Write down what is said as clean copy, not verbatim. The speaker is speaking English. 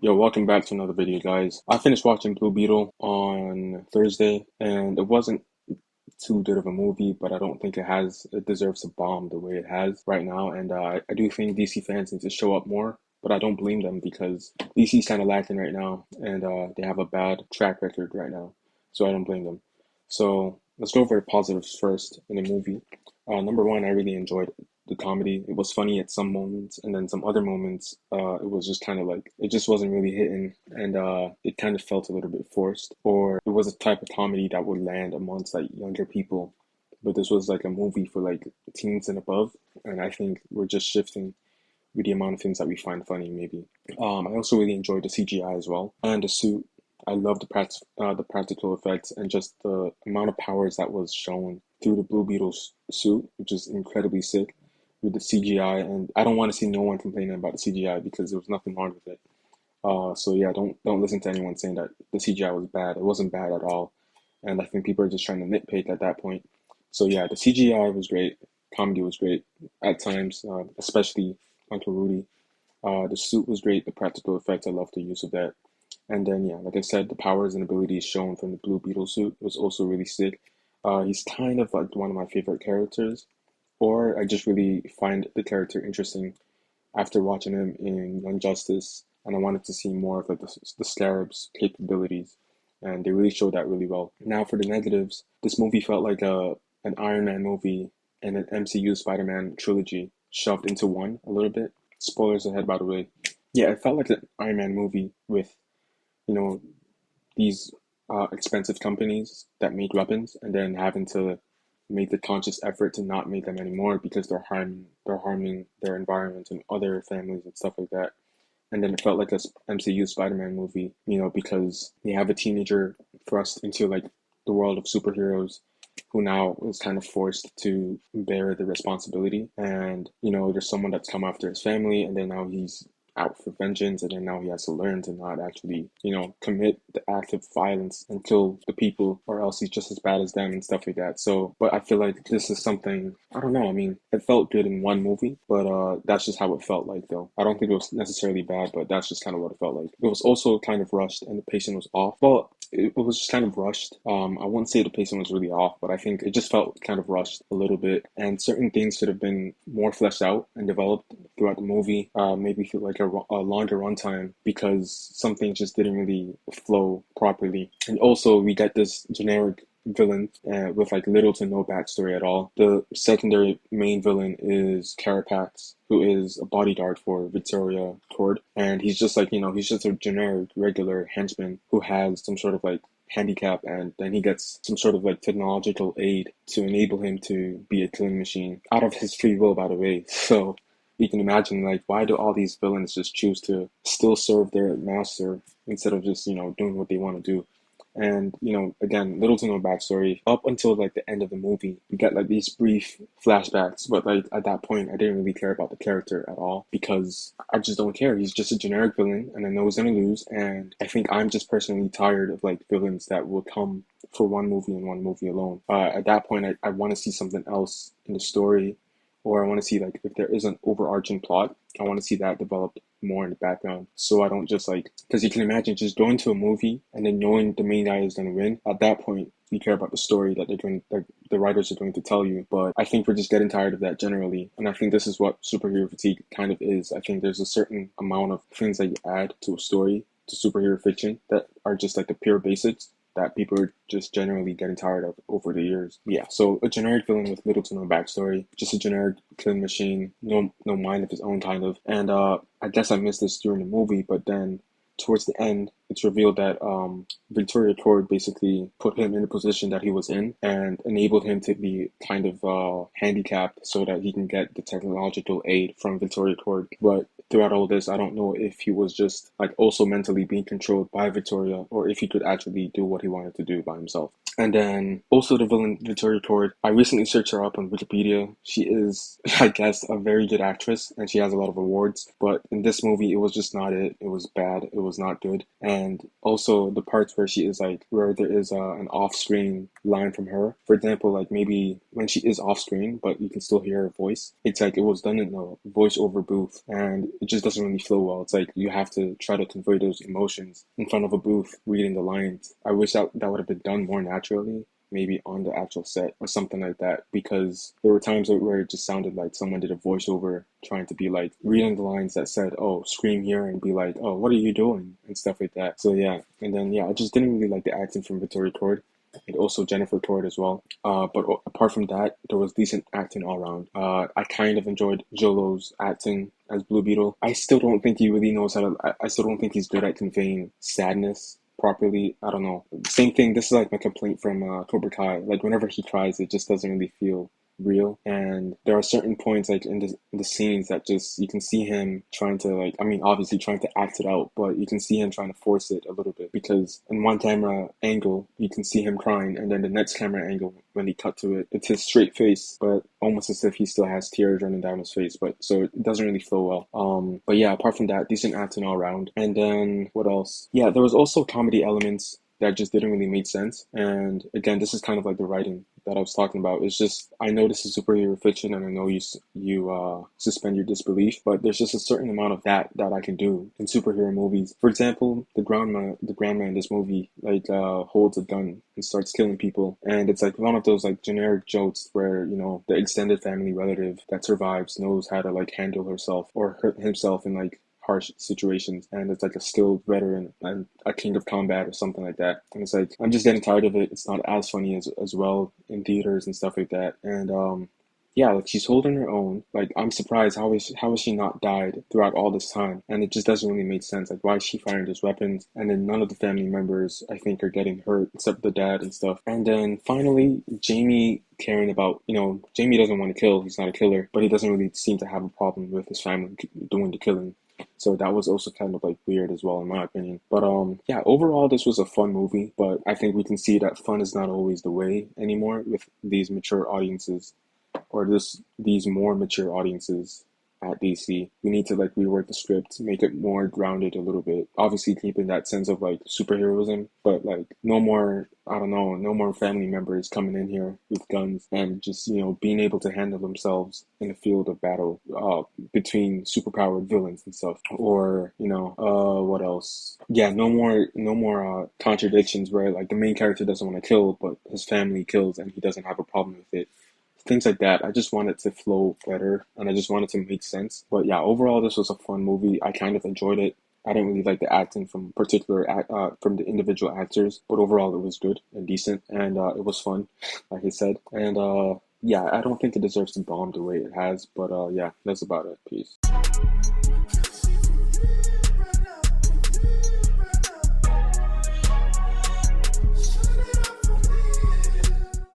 Yo, welcome back to another video, guys. I finished watching Blue Beetle on Thursday, and it wasn't too good of a movie, but I don't think it deserves to bomb the way it has right now. And I do think DC fans need to show up more, but I don't blame them because DC's kind of lacking right now, and they have a bad track record right now. So I don't blame them. So let's go over the positives first in the movie. Number one, I really enjoyed the comedy. It was funny at some moments, and then some other moments, it was just kind of like it just wasn't really hitting, and it kind of felt a little bit forced. Or it was a type of comedy that would land amongst like younger people, but this was like a movie for like teens and above, and I think we're just shifting with the amount of things that we find funny, maybe. I also really enjoyed the CGI as well, and the suit. I love the practical effects and just the amount of powers that was shown through the Blue Beetle's suit, which is incredibly sick with the CGI. And I don't want to see no one complaining about the CGI because there was nothing wrong with it. So yeah, don't listen to anyone saying that the CGI was bad. It wasn't bad at all, and I think people are just trying to nitpick at that point. So yeah, the CGI was great, comedy was great at times, especially Uncle Rudy. The suit was great, the practical effects, I love the use of that. And then yeah, like I said, the powers and abilities shown from the Blue Beetle suit was also really sick. He's kind of like one of my favorite characters, or I just really find the character interesting after watching him in Young Justice, and I wanted to see more of like the Scarab's capabilities, and they really showed that really well. Now for the negatives, this movie felt like an Iron Man movie and an MCU Spider-Man trilogy shoved into one a little bit. Spoilers ahead, by the way. Yeah, it felt like an Iron Man movie with you know these expensive companies that make weapons, and then having to make the conscious effort to not make them anymore because they're harming their environment and other families and stuff like that. And then it felt like a MCU Spider-Man movie, because they have a teenager thrust into like the world of superheroes who now is kind of forced to bear the responsibility. And there's someone that's come after his family, and then now he's out for vengeance, and then now he has to learn to not actually, commit the act of violence and kill the people, or else he's just as bad as them and stuff like that. So, but I feel like this is something, I don't know. I mean, it felt good in one movie, but that's just how it felt like, though. I don't think it was necessarily bad, but that's just kind of what it felt like. It was also kind of rushed, and the pacing was off. Well, it was just kind of rushed. I wouldn't say the pacing was really off, but I think it just felt kind of rushed a little bit, and certain things should have been more fleshed out and developed throughout the movie. Maybe feel like a longer runtime because some things just didn't really flow properly. And also, we get this generic villain with like little to no backstory at all. The secondary main villain is Carapax, who is a bodyguard for Victoria Cord, and he's just like he's just a generic regular henchman who has some sort of like handicap, and then he gets some sort of like technological aid to enable him to be a killing machine out of his free will, by the way. So you can imagine, like, why do all these villains just choose to still serve their master instead of just doing what they want to do? And again, little to no backstory up until like the end of the movie. We get like these brief flashbacks, but like at that point, I didn't really care about the character at all because I just don't care. He's just a generic villain, and I know he's gonna lose. And I think I'm just personally tired of like villains that will come for one movie and one movie alone. At that point, I want to see something else in the story, or I want to see like if there is an overarching plot, I want to see that developed more in the background. So I don't just like, because you can imagine just going to a movie and then knowing the main guy is going to win. At that point, you care about the story that the writers are going to tell you. But I think we're just getting tired of that generally, and I think this is what superhero fatigue kind of is. I think there's a certain amount of things that you add to a story, to superhero fiction, that are just like the pure basics that people are just generally getting tired of over the years. Yeah, so a generic villain with little to no backstory, just a generic killing machine, no mind of his own kind of. And I guess I missed this during the movie, but then towards the end, it's revealed that Victoria Cord basically put him in the position that he was in and enabled him to be kind of handicapped so that he can get the technological aid from Victoria Cord. But throughout all this, I don't know if he was just like also mentally being controlled by Victoria, or if he could actually do what he wanted to do by himself. And then also the villain Victoria Cord, I recently searched her up on Wikipedia. She is, I guess, a very good actress, and she has a lot of awards. But in this movie, it was just not it. It was bad. It was not good. And and also the parts where she is like where there is an off-screen line from her. For example, like maybe when she is off-screen, but you can still hear her voice. It's like it was done in a voice-over booth, and it just doesn't really flow well. It's like you have to try to convey those emotions in front of a booth, reading the lines. I wish that would have been done more naturally, maybe on the actual set or something like that, because there were times where it just sounded like someone did a voiceover trying to be like reading the lines that said, oh, scream here, and be like, oh, what are you doing, and stuff like that. So yeah, and then yeah, I just didn't really like the acting from Victoria Cord and also Jennifer Cord as well. But apart from that, there was decent acting all around. I kind of enjoyed Xolo's acting as Blue Beetle. I still don't think he really knows how to. I still don't think he's good at conveying sadness properly. I don't know. Same thing. This is like my complaint from Cobra Kai. Like whenever he cries, it just doesn't really feel real. And there are certain points like in the scenes that just you can see him trying to like, I mean obviously trying to act it out, but you can see him trying to force it a little bit, because in one camera angle you can see him crying, and then the next camera angle when he cut to it, it's his straight face, but almost as if he still has tears running down his face, but so it doesn't really flow well. But yeah, apart from that, decent acting all around. And then what else? Yeah, there was also comedy elements that just didn't really make sense. And again, this is kind of like the writing that I was talking about. It's just, I know this is superhero fiction, and I know you suspend your disbelief, but there's just a certain amount of that I can do in superhero movies. For example, the grandma in this movie like holds a gun and starts killing people, and it's like one of those like generic jokes where, you know, the extended family relative that survives knows how to like handle herself or himself in like harsh situations, and it's like a skilled veteran and a king of combat or something like that. And it's like, I'm just getting tired of it. It's not as funny as well in theaters and stuff like that. And yeah, like she's holding her own. Like I'm surprised how is she not died throughout all this time? And it just doesn't really make sense. Like why is she firing those weapons? And then none of the family members I think are getting hurt except the dad and stuff. And then finally Jamie caring about, you know, Jamie doesn't want to kill. He's not a killer, but he doesn't really seem to have a problem with his family doing the killing. So that was also kind of like weird as well, in my opinion. But yeah, overall this was a fun movie, but I think we can see that fun is not always the way anymore with these mature audiences, or these more mature audiences at DC. We need to like rework the script, make it more grounded a little bit. Obviously keeping that sense of like superheroism, but like no more, I don't know, no more family members coming in here with guns and just, you know, being able to handle themselves in the field of battle between superpowered villains and stuff. Or, you know, what else? Yeah, no more contradictions where like the main character doesn't want to kill, but his family kills and he doesn't have a problem with it. Things like that. I just want it to flow better, and I just want it to make sense. But yeah, overall, this was a fun movie. I kind of enjoyed it. I didn't really like the acting from from the individual actors, but overall, it was good and decent, and it was fun, like I said. And yeah, I don't think it deserves to bomb the way it has, but yeah, that's about it. Peace.